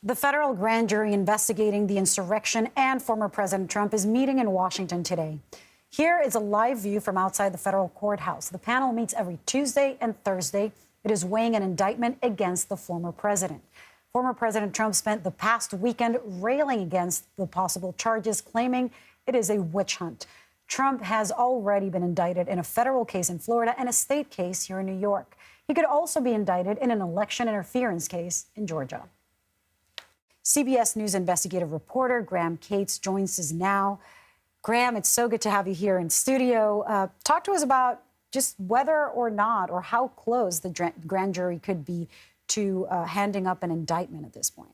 The federal grand jury investigating the insurrection and former President Trump is meeting in Washington today. Here is a live view from outside the federal courthouse. The panel meets every Tuesday and Thursday. It is weighing an indictment against the former president. Former President Trump spent the past weekend railing against the possible charges, claiming it is a witch hunt. Trump has already been indicted in a federal case in Florida and a state case here in New York. He could also be indicted in an election interference case in Georgia. CBS News investigative reporter Graham Cates joins us now. Graham, it's so good to have you here in studio. Talk to us about just whether or not or how close the grand jury could be to handing up an indictment at this point.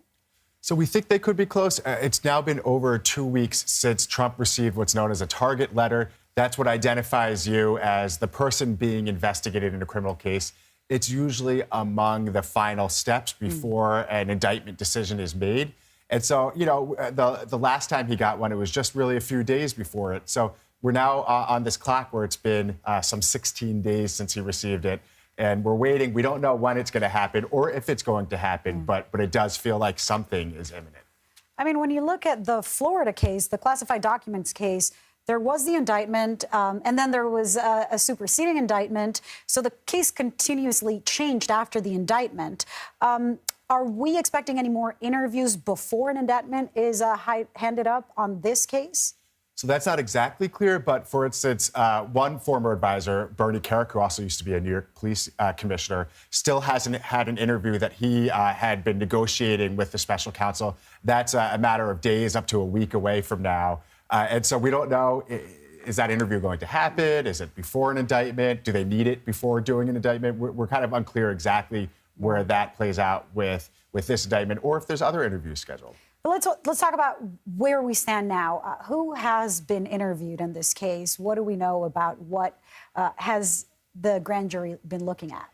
So we think they could be close. It's now been over 2 weeks since Trump received what's known as a target letter. That's what identifies you as the person being investigated in a criminal case. It's usually among the final steps before an indictment decision is made. And so, you know, the last time he got one, it was just really a few days before it. So we're now on this clock where it's been some 16 days since he received it. And we're waiting. We don't know when it's going to happen or if it's going to happen, but it does feel like something is imminent. I mean, when you look at the Florida case, the classified documents case, there was the indictment, and then there was a superseding indictment. So the case continuously changed after the indictment. Are we expecting any more interviews before an indictment is handed up on this case? So that's not exactly clear, but for instance, one former advisor, Bernie Kerik, who also used to be a New York police commissioner, still hasn't had an interview that he had been negotiating with the special counsel. That's a matter of days, up to a week away from now. And so we don't know, is that interview going to happen? Is it before an indictment? Do they need it before doing an indictment? We're kind of unclear exactly where that plays out with this indictment or if there's other interviews scheduled. But let's talk about where we stand now. Who has been interviewed in this case? What do we know about what has the grand jury been looking at?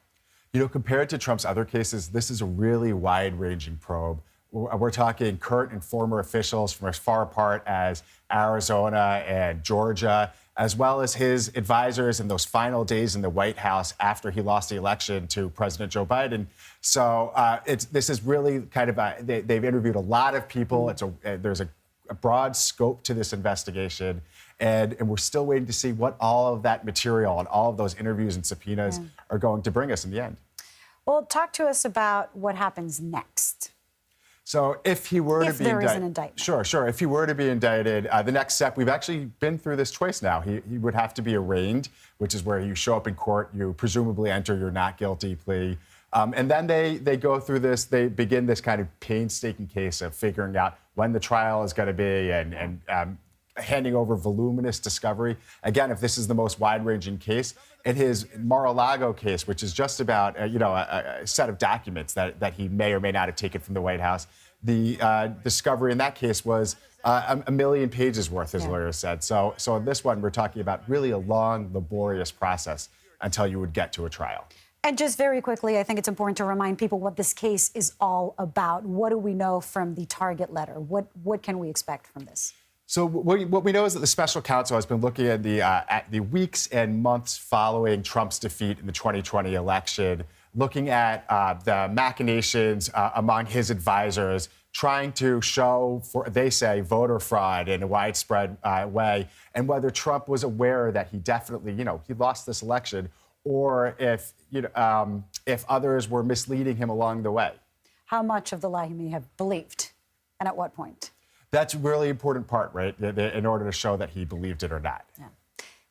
You know, compared to Trump's other cases, this is a really wide-ranging probe. We're talking current and former officials from as far apart as Arizona and Georgia, as well as his advisors in those final days in the White House after he lost the election to President Joe Biden. So this is really kind of they've interviewed a lot of people. There's a broad scope to this investigation, and we're still waiting to see what all of that material and all of those interviews and subpoenas are going to bring us in the end. Well, talk to us about what happens next. So if he were to be there is an indictment. Sure. If he were to be indicted, the next step, we've actually been through this twice now. He would have to be arraigned, which is where you show up in court, you presumably enter your not guilty plea. And then they go through this, they begin this kind of painstaking case of figuring out when the trial is going to be and handing over voluminous discovery. Again, if this is the most wide-ranging case, in his Mar-a-Lago case, which is just about a set of documents that he may or may not have taken from the White House, the discovery in that case was a million pages worth, his lawyers said. So in this one, we're talking about really a long, laborious process until you would get to a trial. And just very quickly, I think it's important to remind people what this case is all about. What do we know from the target letter? What can we expect from this? So what we know is that the special counsel has been looking at the weeks and months following Trump's defeat in the 2020 election, looking at the machinations among his advisors, trying to show, they say, voter fraud in a widespread way, and whether Trump was aware that he definitely, he lost this election, or if others were misleading him along the way. How much of the lie he may have believed, and at what point? That's a really important part, right, in order to show that he believed it or not. Yeah.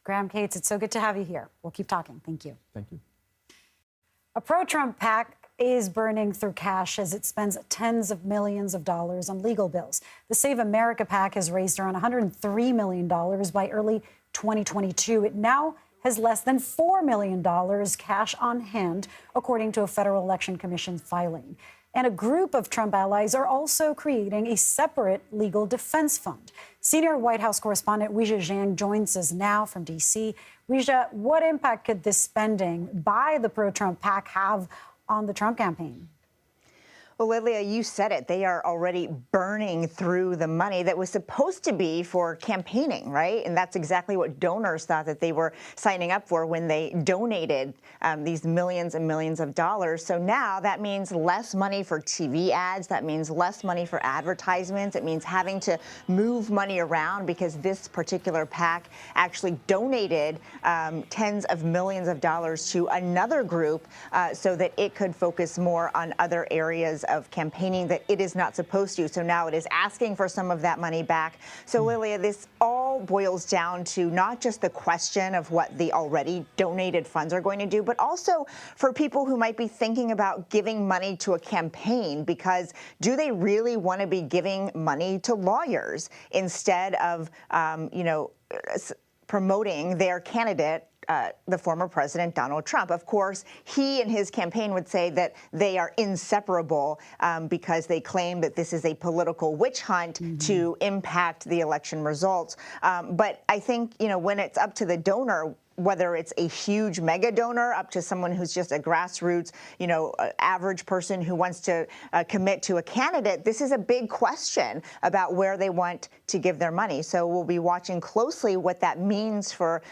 Graham Cates, it's so good to have you here. We'll keep talking. Thank you. Thank you. A pro-Trump PAC is burning through cash as it spends tens of millions of dollars on legal bills. The Save America PAC has raised around $103 million by early 2022. It now has less than $4 million cash on hand, according to a Federal Election Commission filing. And a group of Trump allies are also creating a separate legal defense fund. Senior White House correspondent Weijia Jiang joins us now from D.C. Weijia, what impact could this spending by the pro-Trump PAC have on the Trump campaign? Well, Lilia, you said it. They are already burning through the money that was supposed to be for campaigning, right? And that's exactly what donors thought that they were signing up for when they donated these millions and millions of dollars. So now that means less money for TV ads. That means less money for advertisements. It means having to move money around because this particular PAC actually donated tens of millions of dollars to another group so that it could focus more on other areas of campaigning that it is not supposed to. So now it is asking for some of that money back. So Lilia, this all boils down to not just the question of what the already donated funds are going to do, but also for people who might be thinking about giving money to a campaign, because do they really want to be giving money to lawyers instead of, promoting their candidate, the former President Donald Trump? Of course, he and his campaign would say that they are inseparable because they claim that this is a political witch hunt to impact the election results. But I think, when it's up to the donor, whether it's a huge mega donor up to someone who's just a grassroots, average person who wants to commit to a candidate, this is a big question about where they want to give their money. So we'll be watching closely what that means for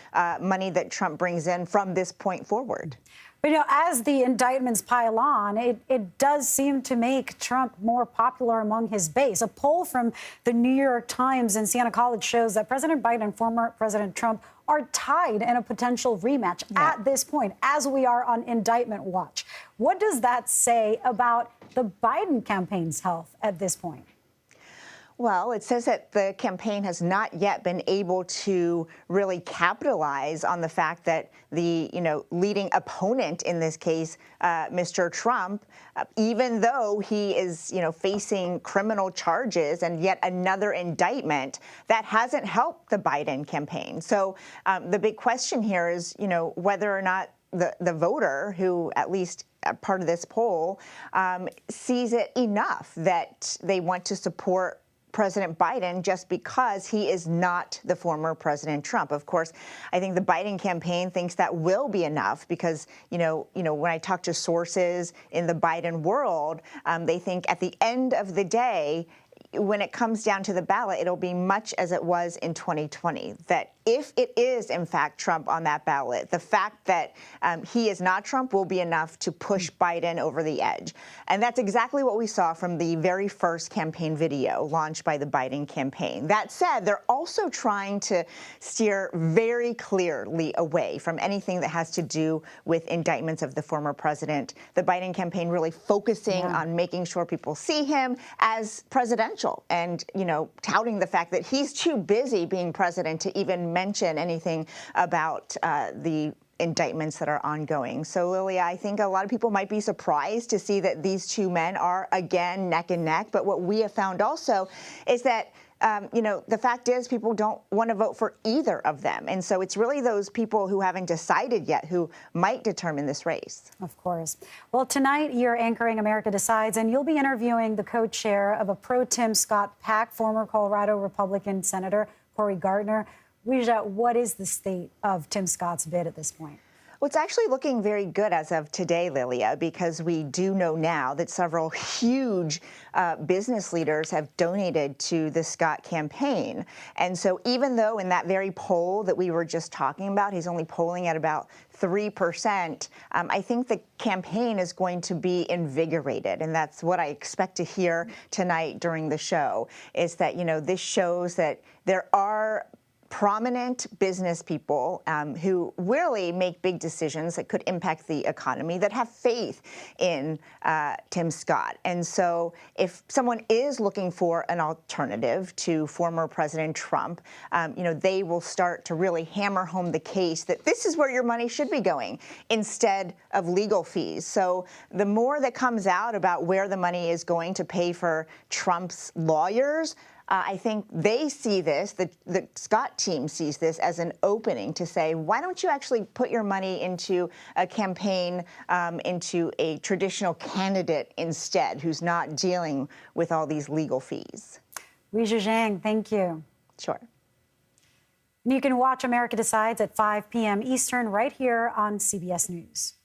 money that Trump brings in from this point forward. But, as the indictments pile on, it does seem to make Trump more popular among his base. A poll from the New York Times and Siena College shows that President Biden and former President Trump are tied in a potential rematch at this point, as we are on indictment watch. What does that say about the Biden campaign's health at this point? Well, it says that the campaign has not yet been able to really capitalize on the fact that the, leading opponent in this case, Mr. Trump, even though he is, facing criminal charges and yet another indictment, that hasn't helped the Biden campaign. So the big question here is, whether or not the voter, who at least part of this poll, sees it enough that they want to support President Biden just because he is not the former President Trump. Of course, I think the Biden campaign thinks that will be enough because, when I talk to sources in the Biden world, they think at the end of the day, when it comes down to the ballot, it'll be much as it was in 2020, that if it is, in fact, Trump on that ballot, the fact that he is not Trump will be enough to push Biden over the edge. And that's exactly what we saw from the very first campaign video launched by the Biden campaign. That said, they're also trying to steer very clearly away from anything that has to do with indictments of the former president. The Biden campaign really focusing on making sure people see him as presidential and, touting the fact that he's too busy being president to even mention anything about the indictments that are ongoing. So, Lilia, I think a lot of people might be surprised to see that these two men are, again, neck and neck. But what we have found also is that the fact is people don't want to vote for either of them. And so it's really those people who haven't decided yet who might determine this race. Of course. Well, tonight you're anchoring America Decides, and you'll be interviewing the co-chair of a pro-Tim Scott PAC, former Colorado Republican Senator Cory Gardner. Weijia, what is the state of Tim Scott's bid at this point? Well, it's actually looking very good as of today, Lilia, because we do know now that several huge business leaders have donated to the Scott campaign. And so even though in that very poll that we were just talking about, he's only polling at about 3%, I think the campaign is going to be invigorated. And that's what I expect to hear tonight during the show, is that, this shows that there are prominent business people who really make big decisions that could impact the economy, that have faith in Tim Scott. And so if someone is looking for an alternative to former President Trump, they will start to really hammer home the case that this is where your money should be going instead of legal fees. So the more that comes out about where the money is going to pay for Trump's lawyers, I think they see this, the Scott team sees this as an opening to say, why don't you actually put your money into a campaign, into a traditional candidate instead, who's not dealing with all these legal fees? Weijia Jiang, thank you. Sure. You can watch America Decides at 5 p.m. Eastern right here on CBS News.